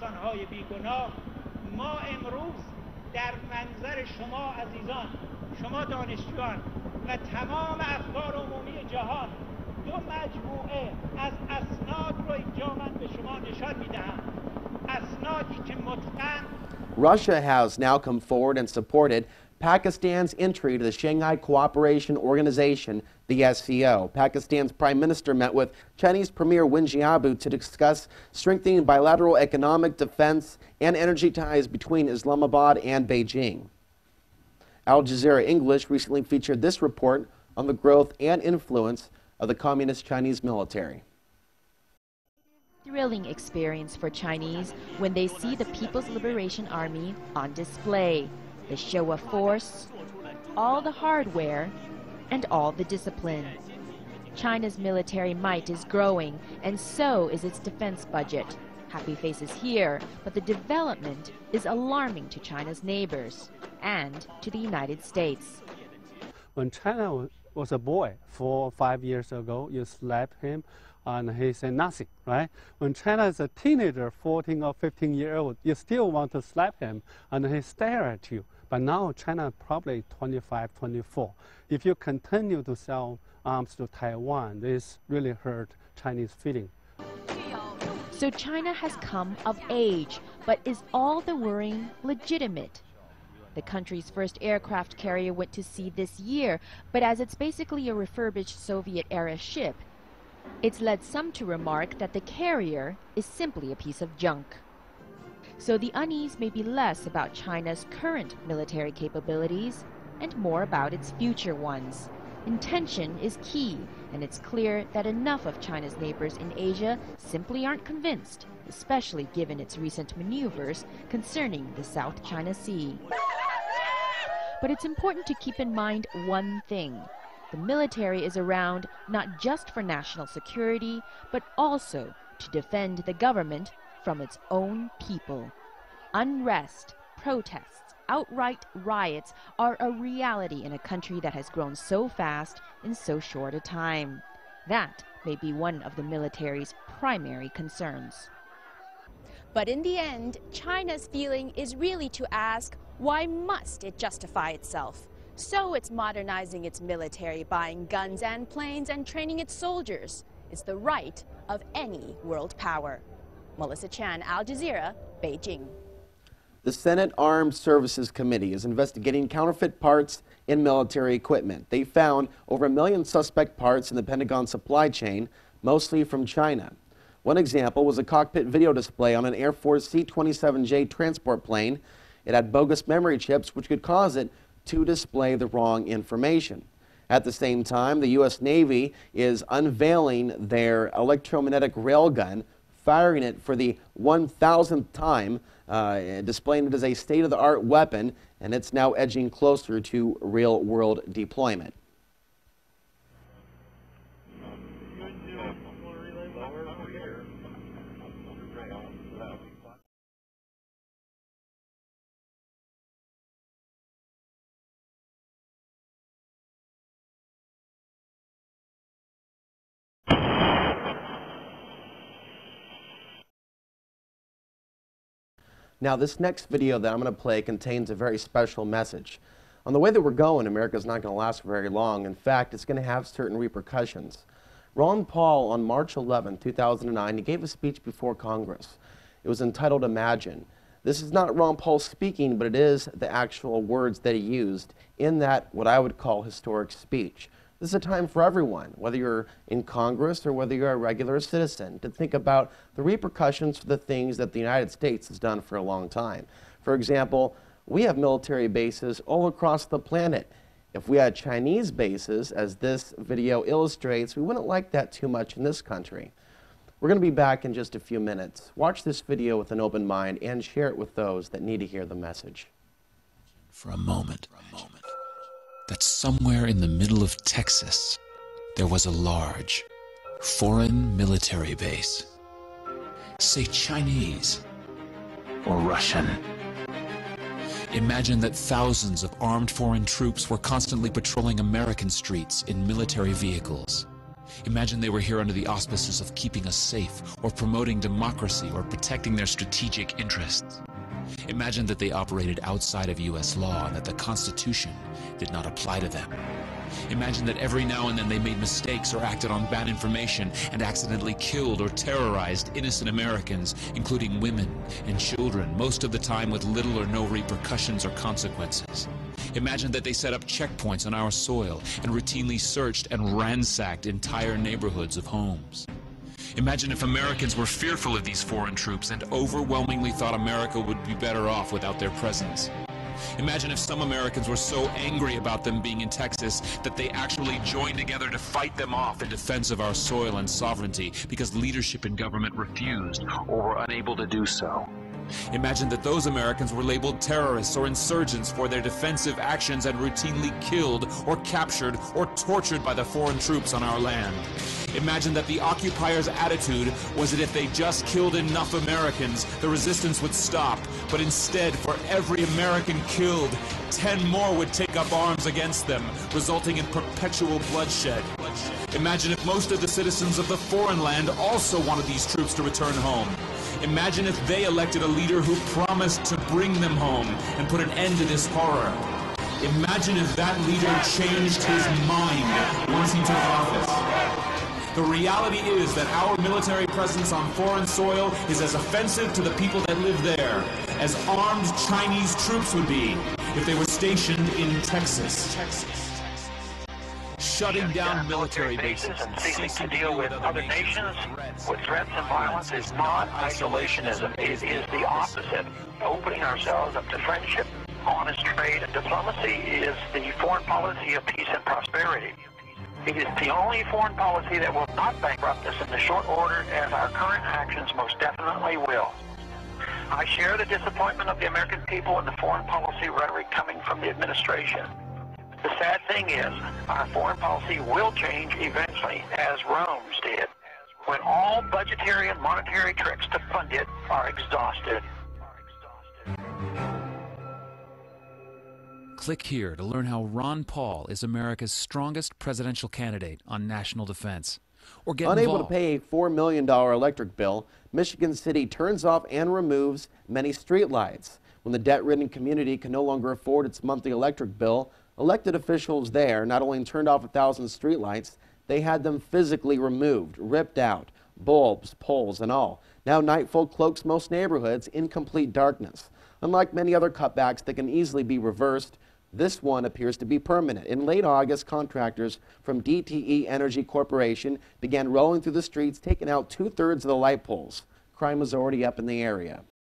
انسانهای بیگناه ما امروز در منظر شما عزیزان، شما دانشجویان و تمام افکار عمومی جهان دو مجموعه از اسناد رو اینجا من به شما نشان میدهم. اسنادی که مطلقاً Russia has now come forward and supported Pakistan's entry to the Shanghai Cooperation Organization, the SCO. Pakistan's Prime Minister met with Chinese Premier Wen Jiabao to discuss strengthening bilateral economic, defense, and energy ties between Islamabad and Beijing. Al Jazeera English recently featured this report on the growth and influence of the Communist Chinese military. Thrilling experience for Chinese when they see the People's Liberation Army on display. The show of force, all the hardware, and all the discipline. China's military might is growing, and so is its defense budget. Happy faces here, but the development is alarming to China's neighbors and to the United States. When China was a boy 4 or 5 years ago, you slapped him and he said nothing, right? When China is a teenager, 14 or 15-year-old, you still want to slap him and he stare at you. But now China probably 25, 24. If you continue to sell arms to Taiwan, this really hurt Chinese feeling. So China has come of age, but is all the worrying legitimate? The country's first aircraft carrier went to sea this year, but as it's basically a refurbished Soviet-era ship, it's led some to remark that the carrier is simply a piece of junk. So the unease may be less about China's current military capabilities and more about its future ones. Intention is key, and it's clear that enough of China's neighbors in Asia simply aren't convinced, especially given its recent maneuvers concerning the South China Sea. But it's important to keep in mind one thing. The military is around not just for national security, but also to defend the government from its own people. Unrest, protests, outright riots are a reality in a country that has grown so fast in so short a time. That may be one of the military's primary concerns. But in the end, China's feeling is really to ask, why must it justify itself? So it's modernizing its military, buying guns and planes, and training its soldiers. It's the right of any world power. Melissa Chan, Al Jazeera, Beijing. The Senate Armed Services Committee is investigating counterfeit parts in military equipment. They found over 1 million suspect parts in the Pentagon supply chain, mostly from China. One example was a cockpit video display on an Air Force C-27J transport plane. It had bogus memory chips which could cause it to display the wrong information. At the same time, the U.S. Navy is unveiling their electromagnetic railgun, firing it for the 1,000th time, displaying it as a state-of-the-art weapon, and it's now edging closer to real-world deployment. Now, this next video that I'm going to play contains a very special message. On the way that we're going, America's not going to last very long. In fact, it's going to have certain repercussions. Ron Paul, on March 11, 2009, he gave a speech before Congress. It was entitled Imagine. This is not Ron Paul speaking, but it is the actual words that he used in that, what I would call, historic speech. This is a time for everyone, whether you're in Congress or whether you're a regular citizen, to think about the repercussions for the things that the United States has done for a long time. For example, we have military bases all across the planet. If we had Chinese bases, as this video illustrates, we wouldn't like that too much in this country. We're going to be back in just a few minutes. Watch this video with an open mind and share it with those that need to hear the message. For a moment, that somewhere in the middle of Texas, there was a large, foreign military base. Say Chinese or Russian. Imagine that thousands of armed foreign troops were constantly patrolling American streets in military vehicles. Imagine they were here under the auspices of keeping us safe, or promoting democracy, or protecting their strategic interests. Imagine that they operated outside of U.S. law and that the Constitution did not apply to them. Imagine that every now and then they made mistakes or acted on bad information and accidentally killed or terrorized innocent Americans, including women and children, most of the time with little or no repercussions or consequences. Imagine that they set up checkpoints on our soil and routinely searched and ransacked entire neighborhoods of homes. Imagine if Americans were fearful of these foreign troops and overwhelmingly thought America would be better off without their presence. Imagine if some Americans were so angry about them being in Texas that they actually joined together to fight them off in defense of our soil and sovereignty because leadership in government refused or were unable to do so. Imagine that those Americans were labeled terrorists or insurgents for their defensive actions and routinely killed or captured or tortured by the foreign troops on our land. Imagine that the occupiers' attitude was that if they just killed enough Americans, the resistance would stop. But instead, for every American killed, 10 more would take up arms against them, resulting in perpetual bloodshed. Imagine if most of the citizens of the foreign land also wanted these troops to return home. Imagine if they elected a leader who promised to bring them home and put an end to this horror. Imagine if that leader changed his mind once he took office. The reality is that our military presence on foreign soil is as offensive to the people that live there as armed Chinese troops would be if they were stationed in Texas. Shutting down military bases and ceasing to deal with other nations with threats and violence is not isolationism. It is the opposite. Opening ourselves up to friendship, honest trade, and diplomacy is the foreign policy of peace and prosperity. It is the only foreign policy that will not bankrupt us in the short order, as our current actions most definitely will. I share the disappointment of the American people in the foreign policy rhetoric coming from the administration. The sad thing is, our foreign policy will change eventually, as Rome's did, when all budgetary and monetary tricks to fund it are exhausted. Click here to learn how Ron Paul is America's strongest presidential candidate on national defense. Or get Unable involved. to pay a $4 million electric bill, Michigan City turns off and removes many streetlights. When the debt-ridden community can no longer afford its monthly electric bill, elected officials there not only turned off 1,000 streetlights, they had them physically removed, ripped out, bulbs, poles, and all. Now nightfall cloaks most neighborhoods in complete darkness. Unlike many other cutbacks that can easily be reversed, this one appears to be permanent. In late August, contractors from DTE Energy Corporation began rolling through the streets, taking out 2/3 of the light poles. Crime was already up in the area.